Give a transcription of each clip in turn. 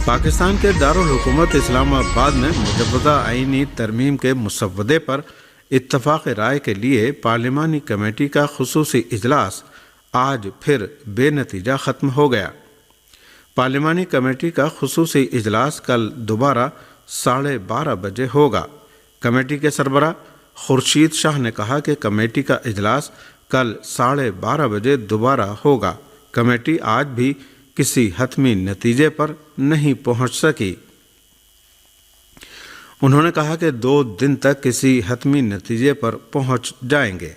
پاکستان کے دارالحکومت اسلام آباد میں مجوزہ آئینی ترمیم کے مسودے پر اتفاق رائے کے لیے پارلیمانی کمیٹی کا خصوصی اجلاس آج پھر بے نتیجہ ختم ہو گیا۔ پارلیمانی کمیٹی کا خصوصی اجلاس کل دوبارہ 12:30 بجے ہوگا۔ کمیٹی کے سربراہ خورشید شاہ نے کہا کہ کمیٹی کا اجلاس کل 12:30 بجے دوبارہ ہوگا۔ کمیٹی آج بھی کسی حتمی نتیجے پر نہیں پہنچ سکی۔ انہوں نے کہا کہ 2 دن تک کسی حتمی نتیجے پر پہنچ جائیں گے۔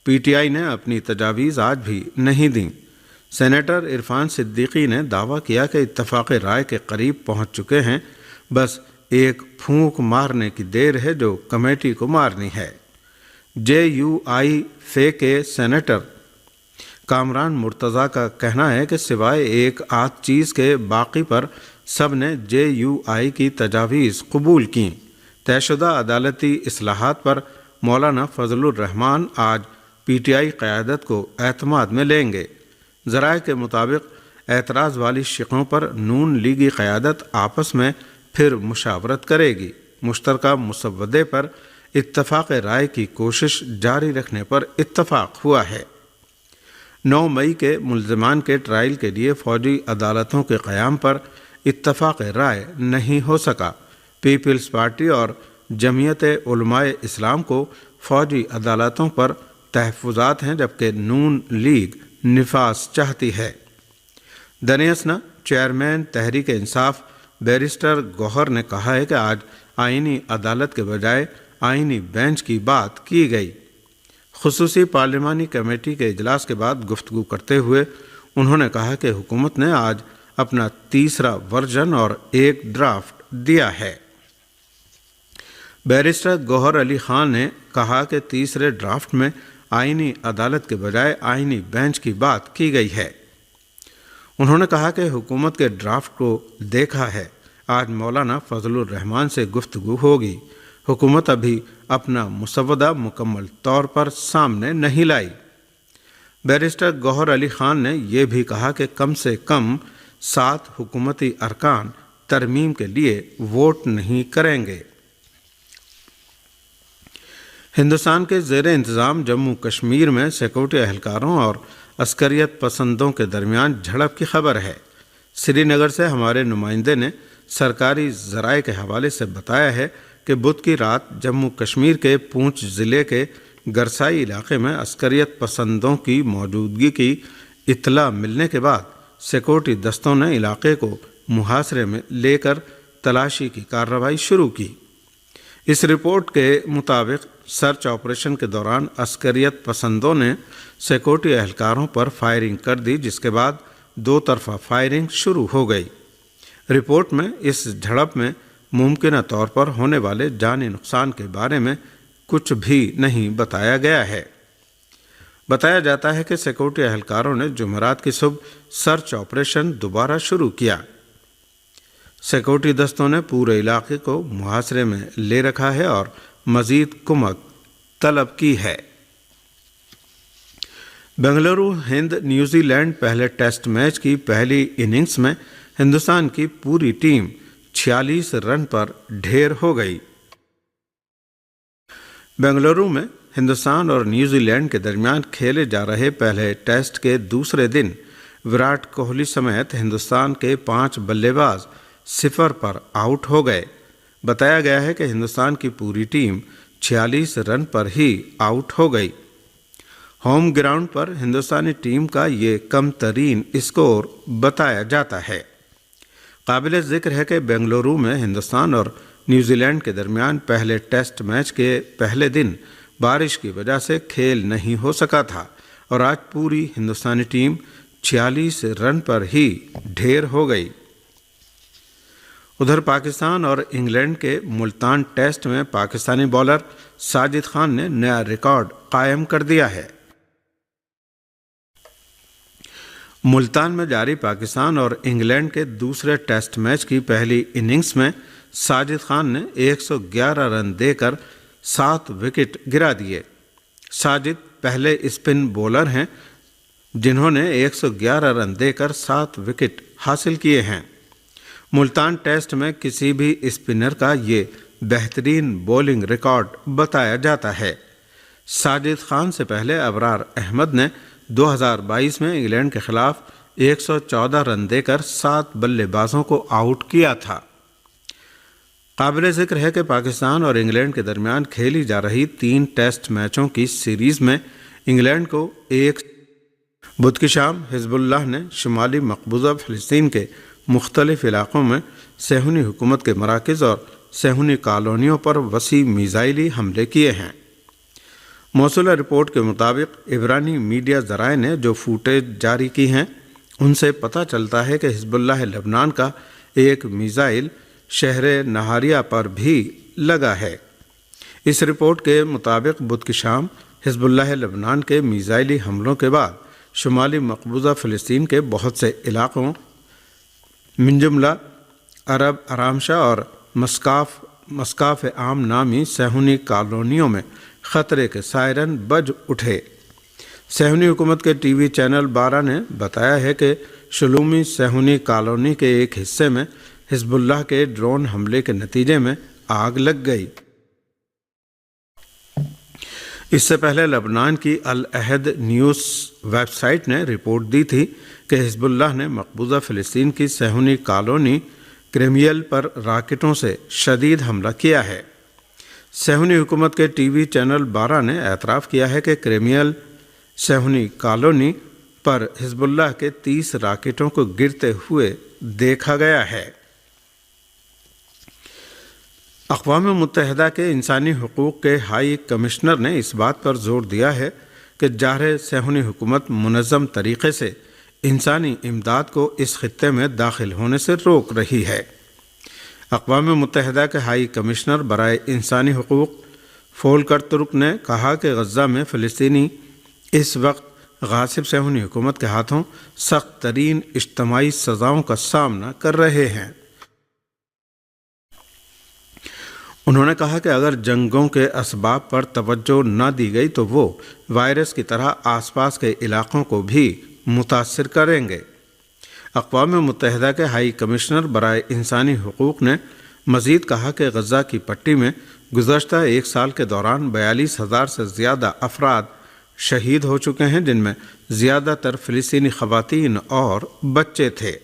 پی ٹی آئی نے اپنی تجاویز آج بھی نہیں دیں۔ سینیٹر عرفان صدیقی نے دعویٰ کیا کہ اتفاق رائے کے قریب پہنچ چکے ہیں، بس ایک پھونک مارنے کی دیر ہے جو کمیٹی کو مارنی ہے۔ جے یو آئی فے کے سینیٹر کامران مرتضیٰ کا کہنا ہے کہ سوائے ایک آدھ چیز کے باقی پر سب نے جے یو آئی کی تجاویز قبول کیں۔ طے شدہ عدالتی اصلاحات پر مولانا فضل الرحمان آج پی ٹی آئی قیادت کو اعتماد میں لیں گے۔ ذرائع کے مطابق اعتراض والی شقوں پر نون لیگی قیادت آپس میں پھر مشاورت کرے گی۔ مشترکہ مسودے پر اتفاق رائے کی کوشش جاری رکھنے پر اتفاق ہوا ہے۔ 9 مئی کے ملزمان کے ٹرائل کے لیے فوجی عدالتوں کے قیام پر اتفاق رائے نہیں ہو سکا۔ پیپلز پارٹی اور جمعیت علماء اسلام کو فوجی عدالتوں پر تحفظات ہیں، جبکہ نون لیگ نفاذ چاہتی ہے۔ دنیاسنا چیئرمین تحریک انصاف بیرسٹر گوہر نے کہا ہے کہ آج آئینی عدالت کے بجائے آئینی بینچ کی بات کی گئی۔ خصوصی پارلیمانی کمیٹی کے اجلاس کے بعد گفتگو کرتے ہوئے انہوں نے کہا کہ حکومت نے آج اپنا تیسرا ورژن اور ایک ڈرافٹ دیا ہے۔ بیرسٹر گوہر علی خان نے کہا کہ تیسرے ڈرافٹ میں آئینی عدالت کے بجائے آئینی بینچ کی بات کی گئی ہے۔ انہوں نے کہا کہ حکومت کے ڈرافٹ کو دیکھا ہے، آج مولانا فضل الرحمان سے گفتگو ہوگی۔ حکومت ابھی اپنا مسودہ مکمل طور پر سامنے نہیں لائی۔ بیرسٹر گوہر علی خان نے یہ بھی کہا کہ کم سے کم 7 حکومتی ارکان ترمیم کے لیے ووٹ نہیں کریں گے۔ ہندوستان کے زیر انتظام جموں کشمیر میں سیکورٹی اہلکاروں اور عسکریت پسندوں کے درمیان جھڑپ کی خبر ہے۔ سری نگر سے ہمارے نمائندے نے سرکاری ذرائع کے حوالے سے بتایا ہے کہ بدھ کی رات جموں کشمیر کے پونچھ ضلع کے گرسائی علاقے میں عسکریت پسندوں کی موجودگی کی اطلاع ملنے کے بعد سیکورٹی دستوں نے علاقے کو محاصرے میں لے کر تلاشی کی کارروائی شروع کی۔ اس رپورٹ کے مطابق سرچ آپریشن کے دوران عسکریت پسندوں نے سیکورٹی اہلکاروں پر فائرنگ کر دی، جس کے بعد 2 طرفہ فائرنگ شروع ہو گئی۔ رپورٹ میں اس جھڑپ میں ممکنہ طور پر ہونے والے جانی نقصان کے بارے میں کچھ بھی نہیں بتایا گیا ہے۔ بتایا جاتا ہے کہ سیکورٹی اہلکاروں نے جمعرات کی صبح سرچ آپریشن دوبارہ شروع کیا۔ سیکورٹی دستوں نے پورے علاقے کو محاصرے میں لے رکھا ہے اور مزید کمک طلب کی ہے۔ بنگلورو ہند نیوزی لینڈ پہلے ٹیسٹ میچ کی پہلی اننگز میں ہندوستان کی پوری ٹیم 46 رن پر ڈھیر ہو گئی۔ بنگلورو میں ہندوستان اور نیوزی لینڈ کے درمیان کھیلے جا رہے پہلے ٹیسٹ کے دوسرے دن وراٹ کوہلی سمیت ہندوستان کے 5 بلے باز 0 پر آؤٹ ہو گئے۔ بتایا گیا ہے کہ ہندوستان کی پوری ٹیم 46 رن پر ہی آؤٹ ہو گئی۔ ہوم گراؤنڈ پر ہندوستانی ٹیم کا یہ کم ترین اسکور بتایا جاتا ہے۔ قابل ذکر ہے کہ بنگلورو میں ہندوستان اور نیوزی لینڈ کے درمیان پہلے ٹیسٹ میچ کے پہلے دن بارش کی وجہ سے کھیل نہیں ہو سکا تھا اور آج پوری ہندوستانی ٹیم 46 رن پر ہی ڈھیر ہو گئی۔ ادھر پاکستان اور انگلینڈ کے ملتان ٹیسٹ میں پاکستانی بالر ساجد خان نے نیا ریکارڈ قائم کر دیا ہے۔ ملتان میں جاری پاکستان اور انگلینڈ کے دوسرے ٹیسٹ میچ کی پہلی اننگز میں ساجد خان نے 111 رن دے کر 7 وکٹ گرا دیے۔ ساجد پہلے اسپن بولر ہیں جنہوں نے 111 رن دے کر 7 وکٹ حاصل کیے ہیں۔ ملتان ٹیسٹ میں کسی بھی اسپنر کا یہ بہترین بولنگ ریکارڈ بتایا جاتا ہے۔ ساجد خان سے پہلے ابرار احمد نے 2022 میں انگلینڈ کے خلاف 114 رن دے کر 7 بلے بازوں کو آؤٹ کیا تھا۔ قابل ذکر ہے کہ پاکستان اور انگلینڈ کے درمیان کھیلی جا رہی 3 ٹیسٹ میچوں کی سیریز میں انگلینڈ کو بدھ کی شام حزب اللہ نے شمالی مقبوضہ فلسطین کے مختلف علاقوں میں صہیونی حکومت کے مراکز اور صہیونی کالونیوں پر وسیع میزائلی حملے کیے ہیں۔ موصولہ رپورٹ کے مطابق عبرانی میڈیا ذرائع نے جو فوٹیج جاری کی ہیں ان سے پتہ چلتا ہے کہ حزب اللہ لبنان کا ایک میزائل شہر نہاریہ پر بھی لگا ہے۔ اس رپورٹ کے مطابق بدھ کی شام حزب اللہ لبنان کے میزائلی حملوں کے بعد شمالی مقبوضہ فلسطین کے بہت سے علاقوں من جملہ عرب آرامشاہ اور مسقاف عام نامی صہیونی کالونیوں میں خطرے کے سائرن بج اٹھے۔ صہیونی حکومت کے ٹی وی چینل 12 نے بتایا ہے کہ شلومی صہیونی کالونی کے ایک حصے میں حزب اللہ کے ڈرون حملے کے نتیجے میں آگ لگ گئی۔ اس سے پہلے لبنان کی العہد نیوز ویب سائٹ نے رپورٹ دی تھی کہ حزب اللہ نے مقبوضہ فلسطین کی صہیونی کالونی کریمیل پر راکٹوں سے شدید حملہ کیا ہے۔ صہیونی حکومت کے ٹی وی چینل 12 نے اعتراف کیا ہے کہ کریمیل صہیونی کالونی پر حزب اللہ کے 30 راکٹوں کو گرتے ہوئے دیکھا گیا ہے۔ اقوام متحدہ کے انسانی حقوق کے ہائی کمشنر نے اس بات پر زور دیا ہے کہ جارحہ صہیونی حکومت منظم طریقے سے انسانی امداد کو اس خطے میں داخل ہونے سے روک رہی ہے۔ اقوام متحدہ کے ہائی کمشنر برائے انسانی حقوق فولکر ترک نے کہا کہ غزہ میں فلسطینی اس وقت غاصب صہیونی حکومت کے ہاتھوں سخت ترین اجتماعی سزاؤں کا سامنا کر رہے ہیں۔ انہوں نے کہا کہ اگر جنگوں کے اسباب پر توجہ نہ دی گئی تو وہ وائرس کی طرح آس پاس کے علاقوں کو بھی متاثر کریں گے۔ اقوام متحدہ کے ہائی کمشنر برائے انسانی حقوق نے مزید کہا کہ غزہ کی پٹی میں گزشتہ 1 سال کے دوران 42,000 سے زیادہ افراد شہید ہو چکے ہیں، جن میں زیادہ تر فلسطینی خواتین اور بچے تھے۔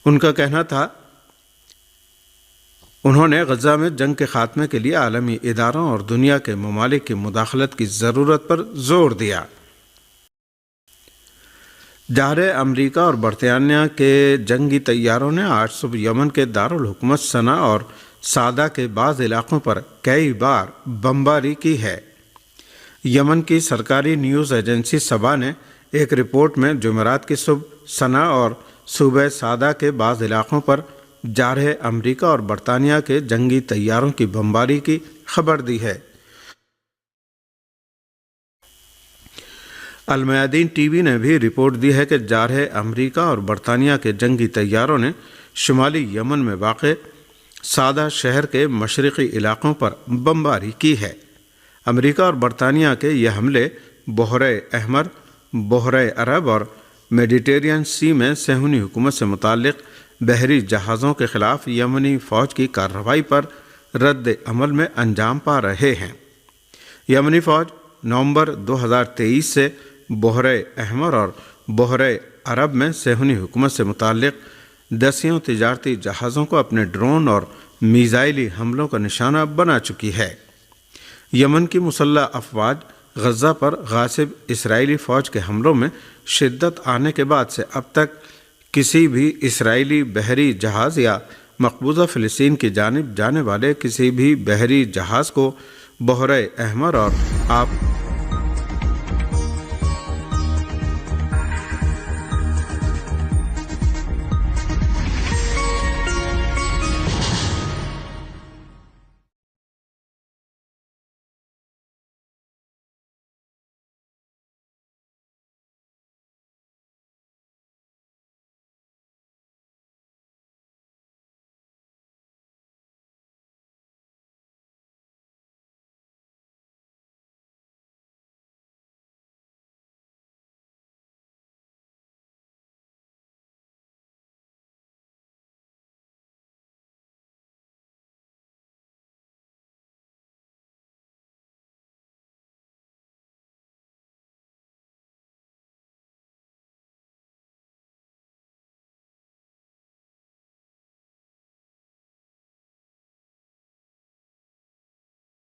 ان کا کہنا تھا انہوں نے غزہ میں جنگ کے خاتمے کے لیے عالمی اداروں اور دنیا کے ممالک کی مداخلت کی ضرورت پر زور دیا۔ جارحہ امریکہ اور برطانیہ کے جنگی طیاروں نے آج صبح یمن کے دارالحکومت صنعا اور صعدہ کے بعض علاقوں پر کئی بار بمباری کی ہے۔ یمن کی سرکاری نیوز ایجنسی سبا نے ایک رپورٹ میں جمعرات کی صبح صنعا اور صوبہ صعدہ کے بعض علاقوں پر جارحہ امریکہ اور برطانیہ کے جنگی طیاروں کی بمباری کی خبر دی ہے۔ المیادین ٹی وی نے بھی رپورٹ دی ہے کہ جارحہ امریکہ اور برطانیہ کے جنگی طیاروں نے شمالی یمن میں واقع صعدہ شہر کے مشرقی علاقوں پر بمباری کی ہے۔ امریکہ اور برطانیہ کے یہ حملے بحیرہ احمر، بحیرہ عرب اور میڈیٹرینین سی میں صہیونی حکومت سے متعلق بحری جہازوں کے خلاف یمنی فوج کی کارروائی پر رد عمل میں انجام پا رہے ہیں۔ یمنی فوج نومبر 2023 سے بحیرہ احمر اور بحیرہ عرب میں صہیونی حکومت سے متعلق 10 تجارتی جہازوں کو اپنے ڈرون اور میزائلی حملوں کا نشانہ بنا چکی ہے۔ یمن کی مسلح افواج غزہ پر غاصب اسرائیلی فوج کے حملوں میں شدت آنے کے بعد سے اب تک کسی بھی اسرائیلی بحری جہاز یا مقبوضہ فلسطین کی جانب جانے والے کسی بھی بحری جہاز کو بحیرہ احمر اور